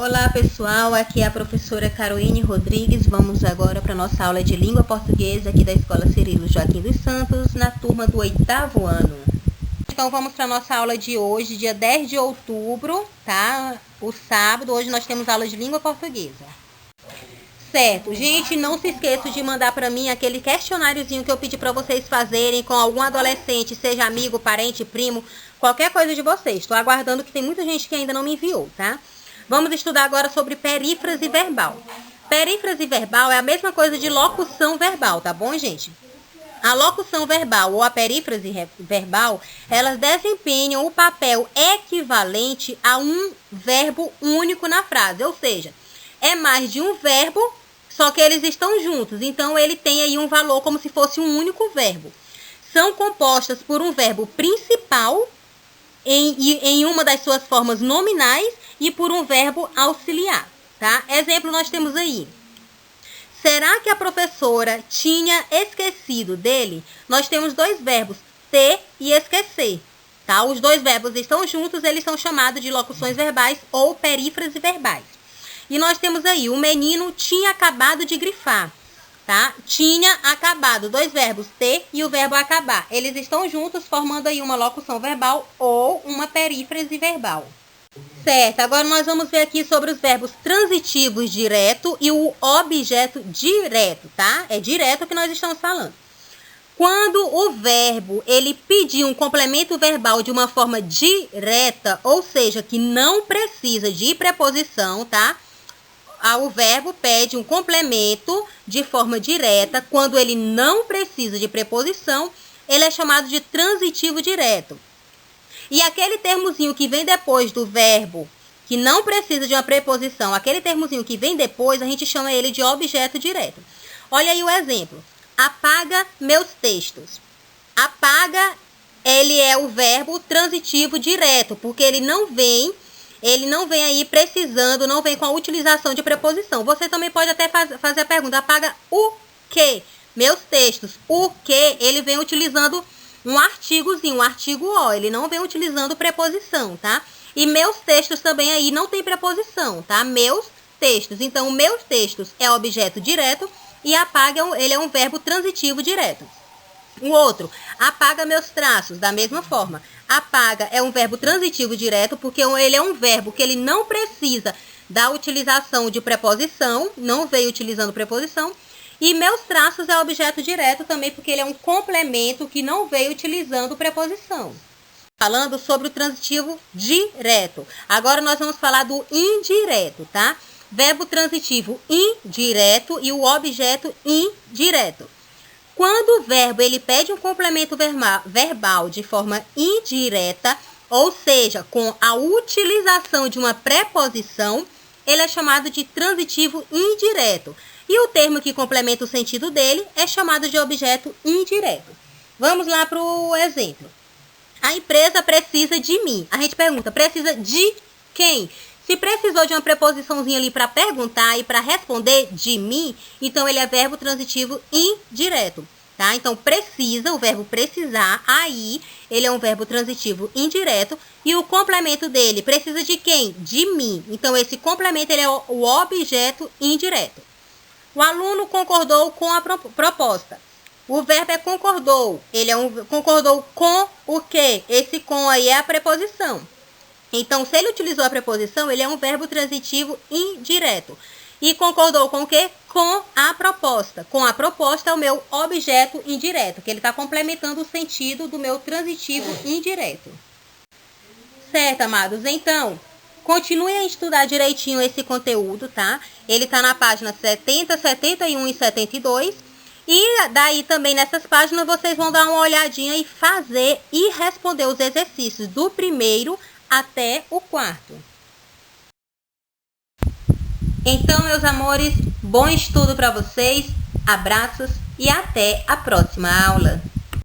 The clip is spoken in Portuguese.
Olá pessoal, aqui é a professora Caroline Rodrigues. Vamos agora para a nossa aula de língua portuguesa aqui da Escola Cirilo Joaquim dos Santos, na turma do 8º ano. Então vamos para a nossa aula de hoje, dia 10 de outubro, tá? O sábado, hoje nós temos aula de língua portuguesa. Certo, gente, não se esqueça de mandar para mim aquele questionáriozinho que eu pedi para vocês fazerem com algum adolescente, seja amigo, parente, primo, qualquer coisa de vocês. Estou aguardando que tem muita gente que ainda não me enviou, tá? Vamos estudar agora sobre perífrase verbal. Perífrase verbal é a mesma coisa de locução verbal, tá bom, gente? A locução verbal ou a perífrase verbal, elas desempenham o papel equivalente a um verbo único na frase, ou seja, é mais de um verbo, só que eles estão juntos, então ele tem aí um valor como se fosse um único verbo. São compostas por um verbo principal em uma das suas formas nominais e por um verbo auxiliar, tá? Exemplo, nós temos aí. Será que a professora tinha esquecido dele? Nós temos dois verbos, ter e esquecer, tá? Os dois verbos estão juntos, eles são chamados de locuções verbais ou perífrase verbais. E nós temos aí, o menino tinha acabado de grifar, tá? Tinha acabado, dois verbos, ter e o verbo acabar. Eles estão juntos, formando aí uma locução verbal ou uma perífrase verbal. Certo, agora nós vamos ver aqui sobre os verbos transitivos direto e o objeto direto, tá? É direto que nós estamos falando. Quando o verbo, ele pedir um complemento verbal de uma forma direta, ou seja, que não precisa de preposição, tá? O verbo pede um complemento de forma direta, quando ele não precisa de preposição, ele é chamado de transitivo direto. E aquele termozinho que vem depois do verbo, que não precisa de uma preposição, aquele termozinho que vem depois, a gente chama ele de objeto direto. Olha aí o exemplo. Apaga meus textos. Apaga, ele é o verbo transitivo direto, porque ele não vem aí precisando, não vem com a utilização de preposição. Você também pode até fazer a pergunta, apaga o quê? Meus textos. O quê? Ele vem utilizando um artigozinho, um artigo O, ele não vem utilizando preposição, tá? E meus textos também aí não tem preposição, tá? Meus textos. Então, meus textos é objeto direto e apaga, ele é um verbo transitivo direto. O outro, apaga meus traços, da mesma forma. Apaga é um verbo transitivo direto, porque ele é um verbo que ele não precisa da utilização de preposição, não veio utilizando preposição. E meus traços é objeto direto também, porque ele é um complemento que não veio utilizando preposição. Falando sobre o transitivo direto. Agora nós vamos falar do indireto, tá? Verbo transitivo indireto e o objeto indireto. Quando o verbo ele pede um complemento verbal de forma indireta, ou seja, com a utilização de uma preposição, ele é chamado de transitivo indireto. E o termo que complementa o sentido dele é chamado de objeto indireto. Vamos lá para o exemplo. A empresa precisa de mim. A gente pergunta, precisa de quem? Se precisou de uma preposiçãozinha ali para perguntar e para responder de mim, então ele é verbo transitivo indireto, tá? Então, precisa, o verbo precisar, aí ele é um verbo transitivo indireto e o complemento dele precisa de quem? De mim. Então, esse complemento ele é o objeto indireto. O aluno concordou com a proposta. O verbo é concordou. Ele concordou com o quê? Esse com aí é a preposição. Então, se ele utilizou a preposição, ele é um verbo transitivo indireto. E concordou com o quê? Com a proposta. Com a proposta é o meu objeto indireto, que ele está complementando o sentido do meu transitivo indireto. Certo, amados? Então, continue a estudar direitinho esse conteúdo, tá? Ele está na página 70, 71 e 72. E daí também nessas páginas vocês vão dar uma olhadinha e fazer e responder os exercícios do primeiro até o quarto. Então, meus amores, bom estudo para vocês, abraços e até a próxima aula.